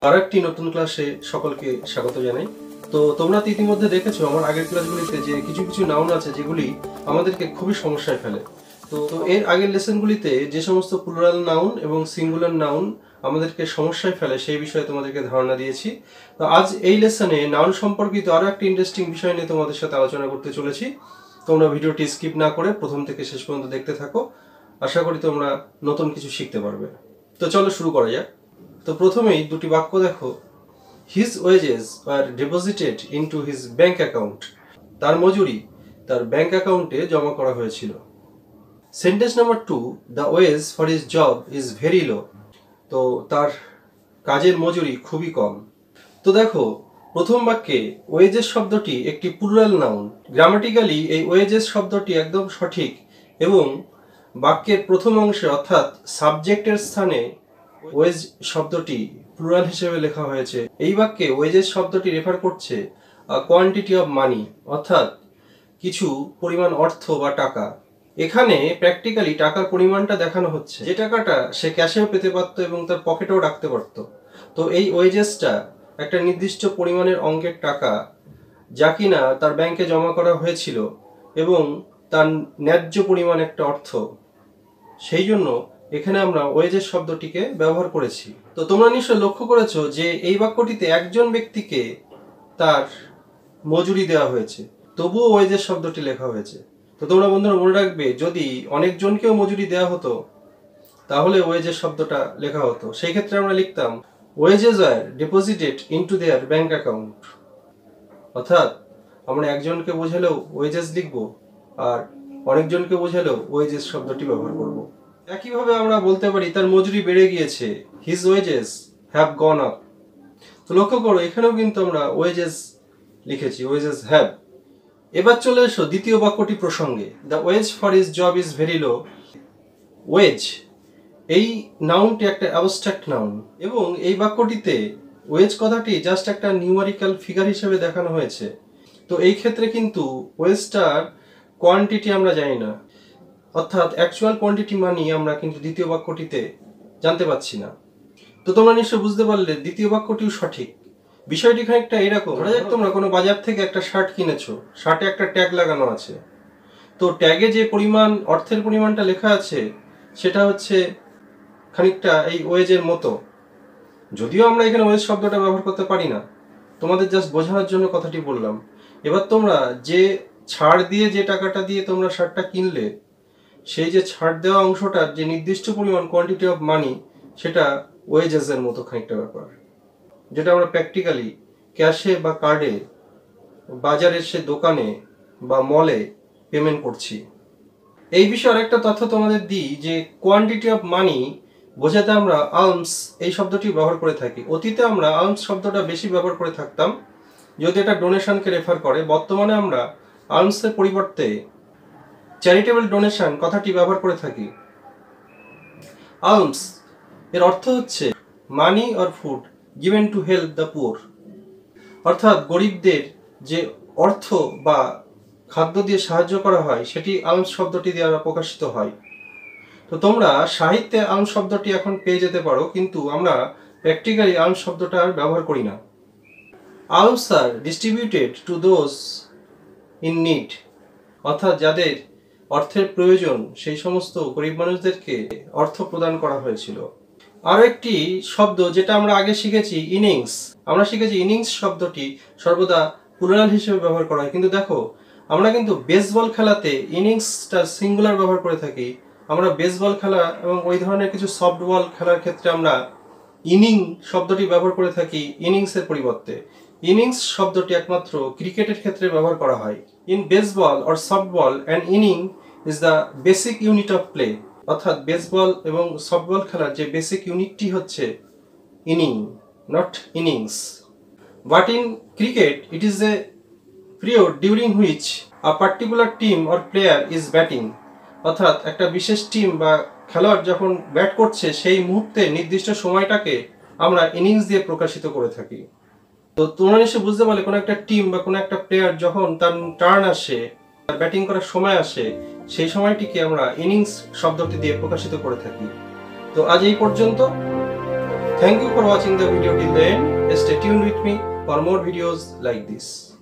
আরেকটি নতুন ক্লাসে সকলকে স্বাগত জানাই। তো তোমরা তো ইতিমধ্যে দেখেছো আমার আগের ক্লাসগুলিতে যে কিছু কিছু নাউন আছে যেগুলি আমাদেরকে খুবই সমস্যায় ফেলে। তো এর আগের লেসনগুলিতে যে সমস্ত প্লুরাল নাউন এবং সিঙ্গুলার নাউন আমাদেরকে সমস্যায় ফেলে সেই বিষয়ে তোমাদেরকে ধারণা দিয়েছি। তো আজ এই লেসনে নাউন সম্পর্কিত আরো একটা ইন্টারেস্টিং বিষয় নিয়ে তোমাদের সাথে আলোচনা করতে চলেছি। তোমরা ভিডিওটি স্কিপ না করে প্রথম থেকে শেষ পর্যন্ত দেখতে থাকো। আশা করি তোমরা নতুন কিছু শিখতে পারবে। তো চলো শুরু করা যাক। তো প্রথমেই দুটি বাক্য দেখো। His wages were deposited into his bank account. তার মজুরি তার ব্যাংক অ্যাকাউন্টে জমা করা হয়েছিল। Sentence number 2, the wage for his job is very low. তো তার কাজের মজুরি খুবই কম। তো দেখো প্রথম বাক্যে ওয়েজেস শব্দটি একটি প্লুরাল নাউন। গ্রামাটিক্যালি এই ওয়েজেস শব্দটি একদম সঠিক এবং বাক্যের প্রথম অংশে অর্থাৎ সাবজেক্টের স্থানে ওয়েজ শব্দটি প্লুরাল হিসেবে লেখা হয়েছে। এই বাক্যে ওয়েজেস শব্দটি রেফার করছে কোয়ান্টিটি অফ মানি, অর্থাৎ কিছু পরিমাণ অর্থ বা টাকা। এখানে প্র্যাকটিক্যালি টাকার পরিমাণটা দেখানো হচ্ছে, যে টাকাটা সে ক্যাশেও পেতে পারত এবং তার পকেটেও রাখতে পারত। তো এই ওয়েজেসটা একটা নির্দিষ্ট পরিমাণের অঙ্কের টাকা, যা কিনা তার ব্যাংকে জমা করা হয়েছিল এবং তার ন্যায্য পরিমাণ একটা অর্থ। সেই জন্য এখানে আমরা ওয়েজেস শব্দটিকে ব্যবহার করেছি। তো তোমরা নিশ্চয় লক্ষ্য করেছো যে এই বাক্যটিতে একজন ব্যক্তিকে তার মজুরি দেওয়া হয়েছে, তবুও ওয়েজেস শব্দটি লেখা হয়েছে। তো তোমরা বন্ধুরা মনে রাখবে, যদি অনেকজনকেও মজুরি দেওয়া হতো তাহলে ওয়েজেস শব্দটা লেখা হতো। সেই ক্ষেত্রে আমরা লিখতাম ওয়েজেস আর deposited into their bank account. অর্থাৎ আমরা একজনকে বোঝালেও ওয়েজেস লিখবো আর অনেকজনকে বোঝালেও ওয়েজেস শব্দটি ব্যবহার করব। একইভাবে আমরা বলতে পারি তার মজুরি বেড়ে গিয়েছে, his wages have gone up. তো লক্ষ্য করো এখানেও কিন্তু আমরা ওয়েজেস লিখেছি, ওয়েজেস হ্যাভ। এবার চলে এসো দ্বিতীয় বাক্যটি প্রসঙ্গে। The wage for his job is very low. Wage এই নাউনটি একটা অ্যাবস্ট্রাক্ট নাউন এবং এই বাক্যটিতে ওয়েজ কথাটি জাস্ট একটা নিউমারিক্যাল ফিগার হিসেবে দেখানো হয়েছে। তো এই ক্ষেত্রে কিন্তু ওয়েজটার কোয়ান্টিটি আমরা জানি না, অর্থাৎ অ্যাকচুয়াল কোয়ান্টিটি মানি আমরা কিন্তু দ্বিতীয় বাক্যটিতে জানতে পাচ্ছি না। তো তোমরা নিশ্চয় বুঝতে পারলে দ্বিতীয় বাক্যটিও সঠিক। বিষয়টি খানিকটা এরকম, তোমরা কোনো বাজার থেকে একটা শার্ট কিনেছো, শার্টে একটা ট্যাগ লাগানো আছে। তো ট্যাগে যে পরিমাণ অর্থের পরিমাণটা লেখা আছে সেটা হচ্ছে খানিকটা এই ওয়েজের মতো। যদিও আমরা এখানে ওয়েজ শব্দটা ব্যবহার করতে পারি না, তোমাদের জাস্ট বোঝানোর জন্য কথাটি বললাম। এবার তোমরা যে ছাড় দিয়ে যে টাকাটা দিয়ে তোমরা শার্টটা কিনলে, সেই যে ছাড় দেওয়া অংশটার যে নির্দিষ্ট পরিমাণ কোয়ান্টিটি অফ মানি, সেটা ওয়েজেসের মতো খানিকটা ব্যাপার, যেটা আমরা প্র্যাকটিক্যালি ক্যাশে বা কার্ডে, বাজারের সে দোকানে বা মলে পেমেন্ট করছি। এই বিষয়ে আরেকটা তথ্য তোমাদের দিই যে কোয়ান্টিটি অফ মানি বোঝাতে আমরা আলমস এই শব্দটি ব্যবহার করে থাকি। অতীতে আমরা আলমস শব্দটা বেশি ব্যবহার করে থাকতাম, যদি এটা ডোনেশনকে রেফার করে। বর্তমানে আমরা আলমসের পরিবর্তে চ্যারিটেবল ডোনেশন কথাটি ব্যবহার করে থাকি। আলমস এর অর্থ হচ্ছে money or food given to help the poor, অর্থাৎ গরিবদের যে অর্থ বা খাদ্য দিয়ে সাহায্য করা হয় সেটি আলমস শব্দটি দ্বারা প্রকাশিত হয়। তো তোমরা সাহিত্যে আলমস শব্দটি এখন পেয়ে যেতে পারো, কিন্তু আমরা প্র্যাকটিক্যালি আলমস শব্দটা আর ব্যবহার করি না। Alms are distributed to those in need, অর্থাৎ যাদের অর্থের প্রয়োজন সেই সমস্ত গরিব মানুষদেরকে অর্থ প্রদান করা হয়েছিল। আরো একটি শব্দ যেটা আমরা আগে শিখেছি, ইনিংস। আমরা শিখেছি ইনিংস শব্দটি সর্বদা প্লুরাল হিসেবে ব্যবহার করা হয়, কিন্তু দেখো আমরা কিন্তু বেসবল খেলাতে ইনিংসটা সিঙ্গুলার ব্যবহার করে থাকি। আমরা বেসবল খেলা এবং ওই ধরনের কিছু সফট বল খেলার ক্ষেত্রে আমরা ইনিং শব্দটি ব্যবহার করে থাকি ইনিংসের পরিবর্তে। ইনিংস শব্দটি একমাত্র ক্রিকেটের ক্ষেত্রে ব্যবহার করা হয়। In baseball or softball an inning is the basic unit of play, অর্থাৎ বেসবল এবং সফটবল খেলার যে বেসিক ইউনিটটি হচ্ছে inning, not innings. But in cricket it is a period during which a particular team or player is batting, অর্থাৎ একটা বিশেষ team বা খেলোয়াড় যখন ব্যাট করছে সেই মুহূর্তে নির্দিষ্ট সময়টাকে আমরা ইনিংস দিয়ে প্রকাশিত করে থাকি। তো তোমরা নিশ্চয়ই বুঝতে পারলে কোনো একটা টিম বা কোনো একটা প্লেয়ার যখন তার টার্ন আসে, ব্যাটিং করার সময় আসে, সেই সময়টিকে আমরা ইনিংস শব্দটি দিয়ে প্রকাশিত করে থাকি। তো আজ এই পর্যন্ত। Thank you for watching the video till the end. Stay tuned with me for more videos like this.